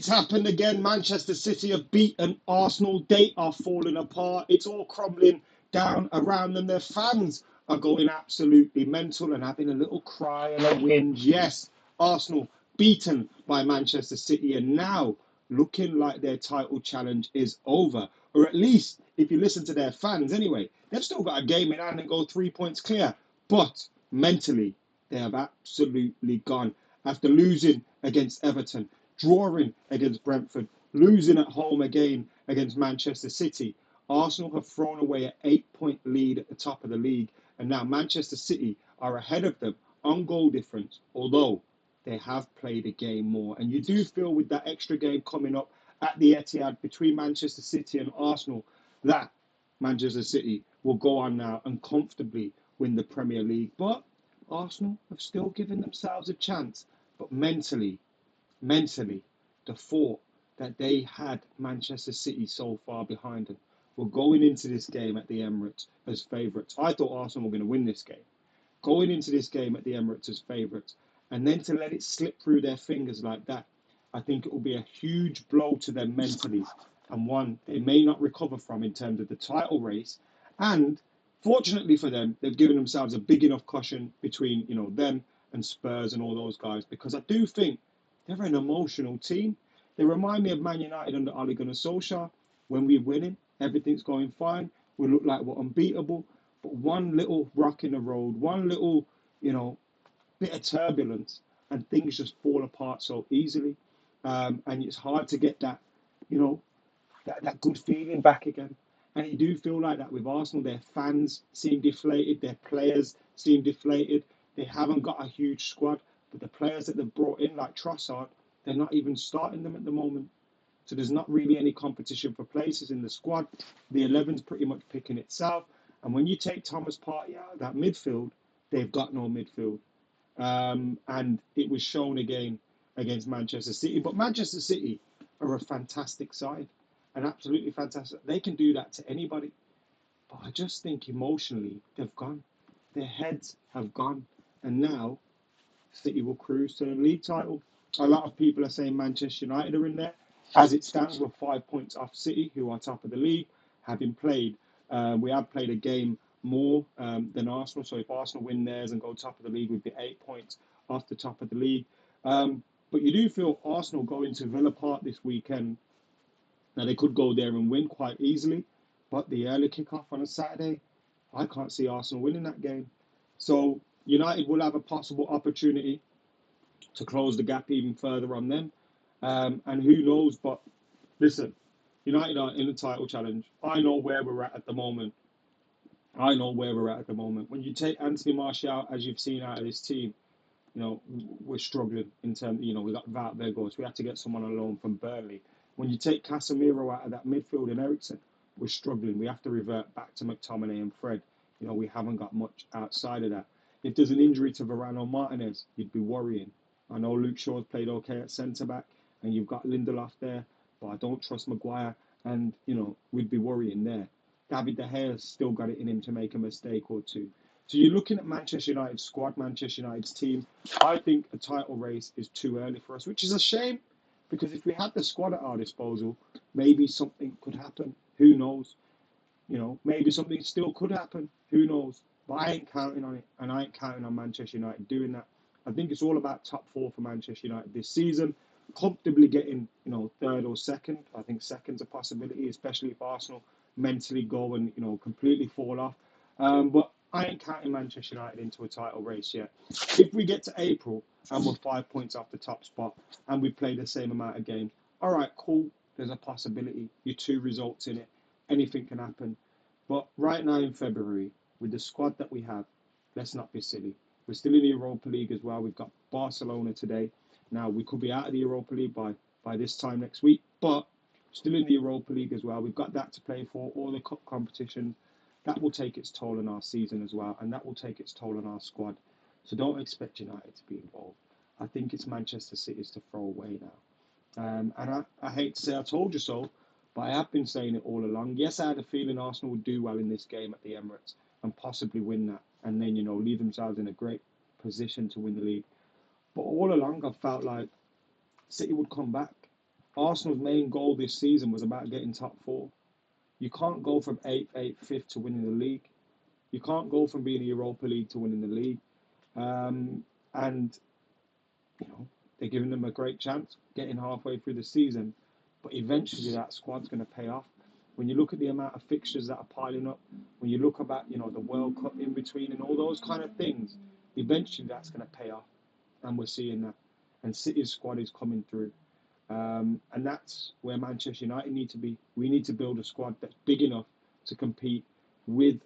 It's happened again. Manchester City have beaten Arsenal. They are falling apart. It's all crumbling down around them. Their fans are going absolutely mental and having a little cry and a whinge. Yes, Arsenal beaten by Manchester City and now looking like their title challenge is over. Or at least, if you listen to their fans anyway, they've still got a game in hand and go 3 points clear. But mentally, they have absolutely gone. After losing against Everton, drawing against Brentford, losing at home again against Manchester City, Arsenal have thrown away an 8 point lead at the top of the league, and now Manchester City are ahead of them on goal difference, although they have played a game more. And you do feel with that extra game coming up at the Etihad between Manchester City and Arsenal that Manchester City will go on now and comfortably win the Premier League. But Arsenal have still given themselves a chance. But mentally, the thought that they had Manchester City so far behind them were going into this game at the Emirates as favourites. I thought Arsenal were going to win this game. Going into this game at the Emirates as favourites, and then to let it slip through their fingers like that, I think it will be a huge blow to them mentally, and one they may not recover from in terms of the title race. And fortunately for them, they've given themselves a big enough cushion between them and Spurs and all those guys, because I do think they're an emotional team. They remind me of Man United under Ole Gunnar Solskjaer. When we're winning, everything's going fine. We look like we're unbeatable. But one little rock in the road, one little, bit of turbulence, and things just fall apart so easily. And it's hard to get that, that good feeling back again. And you do feel like that with Arsenal. Their fans seem deflated. Their players seem deflated. They haven't got a huge squad. But the players that they've brought in, like Trossard, they're not even starting them at the moment. So there's not really any competition for places in the squad. The 11's pretty much picking itself. And when you take Thomas Partey out of that midfield, they've got no midfield. And it was shown again against Manchester City. But Manchester City are a fantastic side, and absolutely fantastic. They can do that to anybody. But I just think emotionally, they've gone. Their heads have gone. And now, City will cruise to the league title. A lot of people are saying Manchester United are in there. As it stands, we're 5 points off City, who are top of the league, having played. We have played a game more than Arsenal. So if Arsenal win theirs and go top of the league, we'd be 8 points off the top of the league. But you do feel Arsenal going to Villa Park this weekend. Now, they could go there and win quite easily. But the early kickoff on a Saturday, I can't see Arsenal winning that game. So United will have a possible opportunity to close the gap even further on them. And who knows, but listen, United are in the title challenge. I know where we're at the moment. When you take Anthony Martial, as you've seen out of this team, we're struggling in terms, we got Wout Weghorst. We had to get someone on loan from Burnley. When you take Casemiro out of that midfield and Eriksen, we're struggling. We have to revert back to McTominay and Fred. We haven't got much outside of that. If there's an injury to Varane or Martinez, you'd be worrying. I know Luke Shaw's played okay at centre-back, and you've got Lindelof there, but I don't trust Maguire, and, we'd be worrying there. David De Gea's still got it in him to make a mistake or two. So you're looking at Manchester United's squad, Manchester United's team. I think a title race is too early for us, which is a shame, because if we had the squad at our disposal, maybe something could happen. Who knows? Maybe something still could happen. Who knows? But I ain't counting on it, and I ain't counting on Manchester United doing that. I think it's all about top four for Manchester United this season. Comfortably getting, third or second. I think second's a possibility, especially if Arsenal mentally go and, completely fall off. But I ain't counting Manchester United into a title race yet. If we get to April and we're 5 points off the top spot and we play the same amount of games, all right, cool. There's a possibility. You're 2 results in it. Anything can happen. But right now in February, with the squad that we have, let's not be silly. We're still in the Europa League as well. We've got Barcelona today. Now, we could be out of the Europa League by this time next week, but still in the Europa League as well. We've got that to play for, all the cup competition. That will take its toll on our season as well, and that will take its toll on our squad. So don't expect United to be involved. I think it's Manchester City's to throw away now. And I hate to say I told you so, but I have been saying it all along. Yes, I had a feeling Arsenal would do well in this game at the Emirates and possibly win that, and then, leave themselves in a great position to win the league. But all along, I felt like City would come back. Arsenal's main goal this season was about getting top four. You can't go from eighth, fifth to winning the league. You can't go from being a Europa League to winning the league. And you know they're giving them a great chance getting halfway through the season, but eventually that squad's going to pay off. When you look at the amount of fixtures that are piling up, when you look about the World Cup in between and all those kind of things, eventually that's going to pay off, and we're seeing that. And City's squad is coming through. And that's where Manchester United need to be. We need to build a squad that's big enough to compete with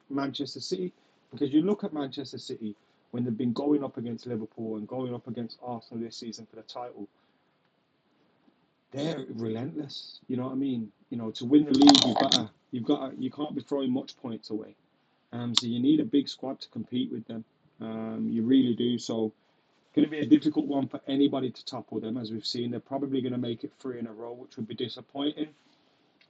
Manchester City. Because you look at Manchester City, when they've been going up against Liverpool and going up against Arsenal this season for the title, they're relentless. You know what I mean? To win the league, you can't be throwing much points away. So you need a big squad to compete with them. You really do. So going to be a difficult one for anybody to topple them, as we've seen. They're probably going to make it three in a row, which would be disappointing.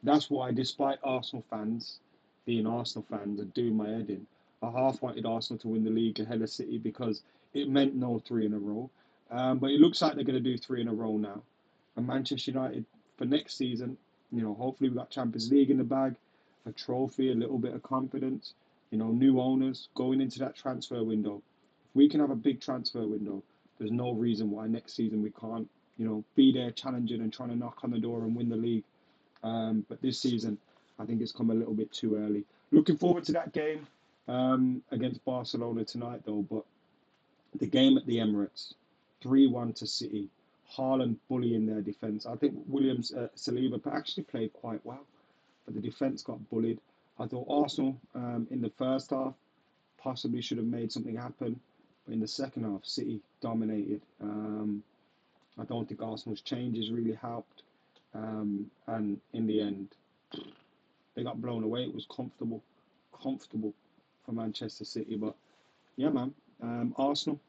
That's why, despite Arsenal fans being Arsenal fans and doing my head in, I half wanted Arsenal to win the league ahead of City because it meant no three in a row. But it looks like they're going to do three in a row now. And Manchester United for next season, hopefully we've got Champions League in the bag, a trophy, a little bit of confidence, new owners going into that transfer window. If we can have a big transfer window, there's no reason why next season we can't, be there challenging and trying to knock on the door and win the league. But this season, I think it's come a little bit too early. Looking forward to that game against Barcelona tonight, though. But the game at the Emirates, 3-1 to City. Haaland bullying their defence. I think Williams, Saliba actually played quite well, but the defence got bullied. I thought Arsenal in the first half possibly should have made something happen, but in the second half, City dominated. I don't think Arsenal's changes really helped, and in the end, they got blown away. It was comfortable for Manchester City, but yeah, man, Arsenal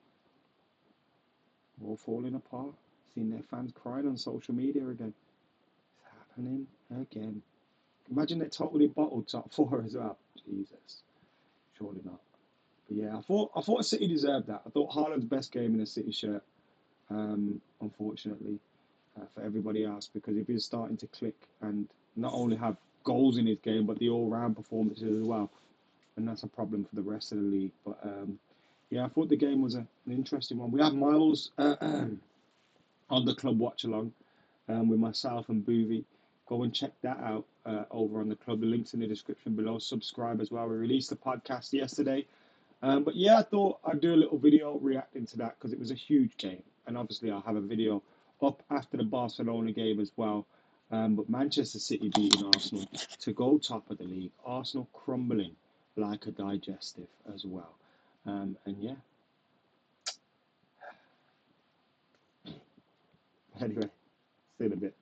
all falling apart. Seeing their fans crying on social media again. It's happening again. Imagine they're totally bottled top four as well. Jesus, surely not. But yeah, I thought City deserved that. I thought Haaland's best game in a City shirt. Unfortunately, for everybody else, because if he's starting to click and not only have goals in his game, but the all-round performances as well, and that's a problem for the rest of the league. But yeah, I thought the game was an interesting one. We had Miles on the club watch along with myself and Boovy. Go and check that out over on the club. The link's in the description below. Subscribe as well. We released the podcast yesterday. But yeah, I thought I'd do a little video reacting to that because it was a huge game. And obviously I'll have a video up after the Barcelona game as well. But Manchester City beating Arsenal to go top of the league. Arsenal crumbling like a digestive as well. And yeah. Anyway, see you in a bit.